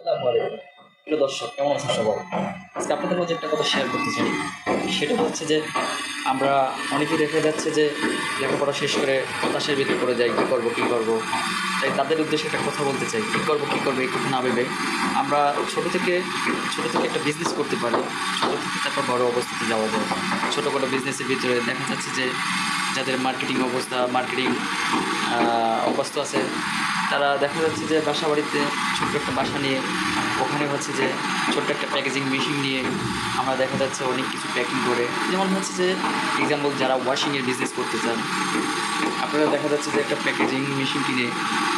আসসালামু আলাইকুম। প্রিয় দর্শক, কেমন আছেন সবাই? আজকে আপনাদের মাঝে একটা কথা শেয়ার করতে চাই। সেটা হচ্ছে যে আমরা অনেকেই দেখা যাচ্ছে যে লেখাপড়া শেষ করে হতাশার ভিতরে পড়ে যাই, কী করব, কী করব? তাই তাদের উদ্দেশ্যে একটা কথা বলতে চাই। কী করব, কী করব এই কথা না ভেবে আমরা ছোট থেকে একটা বিজনেস করতে পারি। ছোট থেকে তারপর বড় অবস্থাতে যাওয়া যায়। ছোটখাটো বিজনেসের ভিতরে দেখা যাচ্ছে যে যাদের মার্কেটিং অভ্যস্ত আছে, তারা দেখা যাচ্ছে যে বাসাবাড়িতে ছোট্ট একটা বাসা নিয়ে ওখানে হচ্ছে যে ছোট্ট একটা প্যাকেজিং মেশিন নিয়ে আমরা দেখা যাচ্ছে অনেক কিছু প্যাকিং করে, যেমন হচ্ছে যে এক্সাম্পল যারা ওয়াশিংয়ের বিজনেস করতে চান, আপনারা দেখা যাচ্ছে যে একটা প্যাকেজিং মেশিন কিনে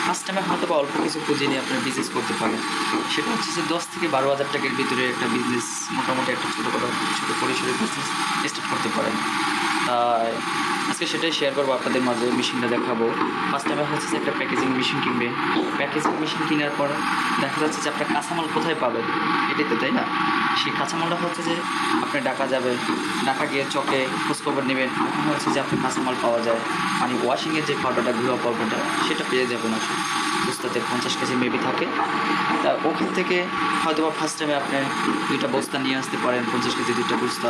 ফার্স্ট টাইমে হয়তো বা অল্প কিছু পুঁজি নিয়ে আপনারা বিজনেস করতে পারেন। সেটা হচ্ছে যে 10 থেকে 12 হাজার টাকার ভিতরে একটা বিজনেস, মোটামুটি একটা ছোটো পরিসরের বিজনেস স্টার্ট করতে পারেন। তাই আজকে সেটাই শেয়ার করবো আপনাদের মাঝে, মেশিনটা দেখাবো। ফার্স্ট টাইমে হচ্ছে যে একটা প্যাকেজিং মেশিন কিনবে। প্যাকেজিং মেশিন কেনার পর দেখা যাচ্ছে যে আপনার কাঁচামাল কোথায় পাবেন, এটাই তো, তাই না? সেই কাঁচামালটা হচ্ছে যে আপনি ঢাকা যাবেন, ঢাকা গিয়ে চকে খোঁজখবর নেবেন, ওখানে হচ্ছে যে আপনার কাঁচামাল পাওয়া যায়। মানে ওয়াশিংয়ের যে পাউডারটা, গুঁড়া পাউডারটা, সেটা পেয়ে যাবেন আসলে বস্তাতে 50 কেজি মেবি থাকে। তা ওখান থেকে হয়তো বা ফার্স্ট টাইমে আপনি 2টা বস্তা নিয়ে আসতে পারেন, 50 কেজি 2টা বস্তা।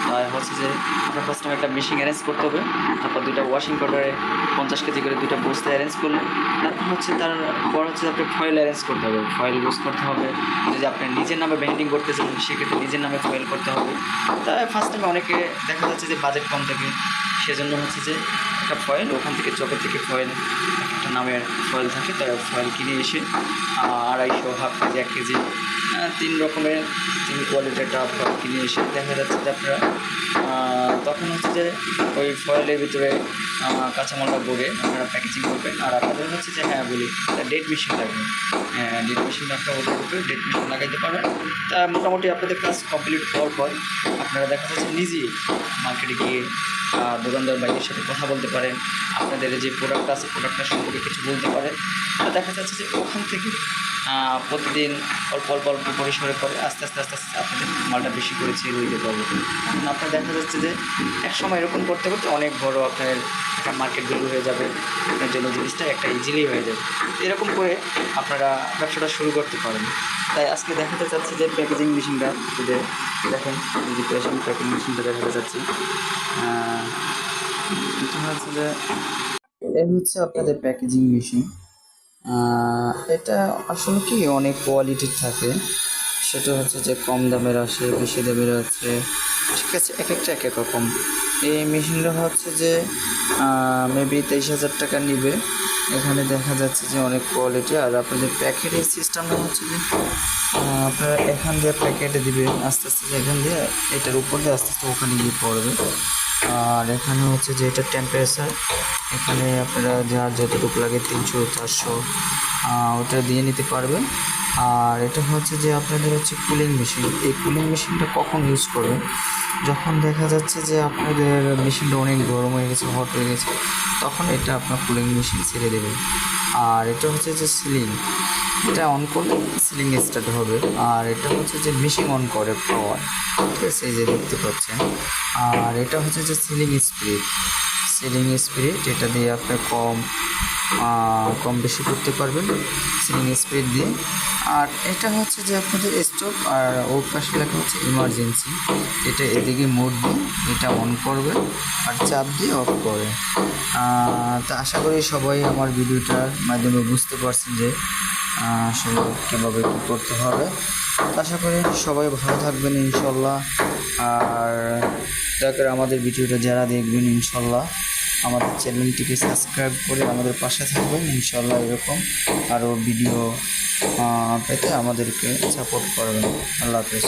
তাই হচ্ছে যে আপনার ফার্স্ট টাইমে একটা মেশিন অ্যারেঞ্জ করতে হবে। তারপর 2টা ওয়াশিং পাউডারে 50 কেজি করে 2টা বস্তা অ্যারেঞ্জ করলেন। তারপর হচ্ছে তারপর হচ্ছে আপনি ফয়েল অ্যারেঞ্জ করতে হবে, ফয়েল ইউজ করতে হবে। যদি আপনি নিজের নামে ব্যান্ডিং করতে চান, সেক্ষেত্রে নিজের নামে ফয়েল করতে হবে। তাই ফার্স্ট টাইমে অনেকে দেখা যাচ্ছে যে বাজেট কম থাকে, সেজন্য হচ্ছে যে একটা ফয়েল, ওখান থেকে চকের থেকে ফয়েল, একটা নামের ফয়েল থাকে, তাই ফয়েল কিনে এসে 250, হাফ কেজি, 1 কেজি, 3 রকমের 3 কোয়ালিটির একটা ফয়েল কিনে এসে দেখা যাচ্ছে যে আপনারা তখন হচ্ছে যে ওই ফয়েলের ভিতরে কাঁচামালটা ভরে আপনারা প্যাকেজিং করবেন। আর আপনাদের হচ্ছে যে বলি ডেট মেশিন লাগবে। ডেট মেশিন আপনারা ওদের উপরে ডেট মেশিন লাগাইতে পারবেন। তা মোটামুটি আপনাদের কাজ কমপ্লিট হওয়ার পর আপনারা দেখা যাচ্ছে নিজেই মার্কেটে গিয়ে দোকানদার ভাইয়ের সাথে কথা বলতে পারেন, আপনাদের যে প্রোডাক্টটা আছে প্রোডাক্টটা সম্পর্কে কিছু বলতে পারেন। দেখা যাচ্ছে যে ওখান থেকে প্রতিদিন অল্প পরিসরে করে আস্তে আস্তে আপনাদের মালটা বেশি করে সেল হইতে পারবে। আপনার দেখা যাচ্ছে যে এক সময় এরকম করতে করতে অনেক বড় আপনার একটা মার্কেট ভ্যালু হয়ে যাবে, আপনার জন্য জিনিসটা একটা ইজিলি হয়ে যাবে। এরকম করে আপনারা ব্যবসাটা শুরু করতে পারেন। তাই আজকে দেখাতে চাচ্ছি যে প্যাকেজিং মেশিনটা, যে দেখেন এই যে প্যাকেজিং মেশিনটা দেখাতে চাচ্ছি। এটা হচ্ছে যে এই হচ্ছে আপনাদের প্যাকেজিং মেশিন। এটা আসলে কি অনেক কোয়ালিটির থাকে, সেটা হচ্ছে যে কম দামের আসে, বেশি দামের আছে, ঠিক আছে, এক একটা এক এক রকম। এই মেশিনটা হচ্ছে যে মেবি 23,000 টাকা নিবে। এখানে দেখা যাচ্ছে যে অনেক কোয়ালিটি। আর আপনাদের প্যাকেটের সিস্টেমটা হচ্ছে যে আপনারা এখান দিয়ে প্যাকেটে দিবেন, আস্তে আস্তে এখান দিয়ে এটার উপর দিয়ে আস্তে আস্তে ওখানে গিয়ে পড়বে। আর এখানে হচ্ছে যে এটা টেম্পারেচার, এখানে আপনারা যার যতটুকু লাগে 300, 400 ওটা দিয়ে নিতে পারবেন। আর এটা হচ্ছে যে আপনাদের হচ্ছে কুলিং মেশিন। এই কুলিং মেশিনটা কখন ইউজ করবেন, যখন দেখা যাচ্ছে যে আপনাদের মেশিনটা অনেক গরম হয়ে গেছে, হট হয়ে গেছে, তখন এটা আপনার কুলিং মেশিন ছেড়ে দেবেন। আর এটা হচ্ছে যে সিলিং, এটা অন করলে সিলিং স্টার্ট হবে। আর এটা হচ্ছে যে মেশিন অন করে পাওয়ার, ঠিক আছে, এই যে দেখতে পাচ্ছেন। আর এটা হচ্ছে যে সিলিং স্পিরিট, এটা দিয়ে আপনি কম বেশি করতে পারবেন সিলিং স্পিরিট দিয়ে। আর এটা হচ্ছে যে আপনাদের স্টোভ, আর ওর পাশে লেখা হচ্ছে ইমার্জেন্সি। এটা এদিকে মোড দিয়ে এটা অন করবে আর চাপ দিয়ে অফ করে। তা আশা করি সবাই আমার ভিডিওটার মাধ্যমে বুঝতে পারছেন যে আসলে কীভাবে কী করতে হবে। আশা করি সবাই ভালো থাকবেন ইনশাল্লাহ। আর দয়া করে আমাদের ভিডিওটা যারা দেখবেন ইনশাল্লাহ আমাদের চ্যানেলটিকে সাবস্ক্রাইব করে আমাদের পাশে থাকবেন ইনশাল্লাহ। এরকম আরও ভিডিও পেতে আমাদেরকে সাপোর্ট করবেন। আল্লাহ হাফেজ।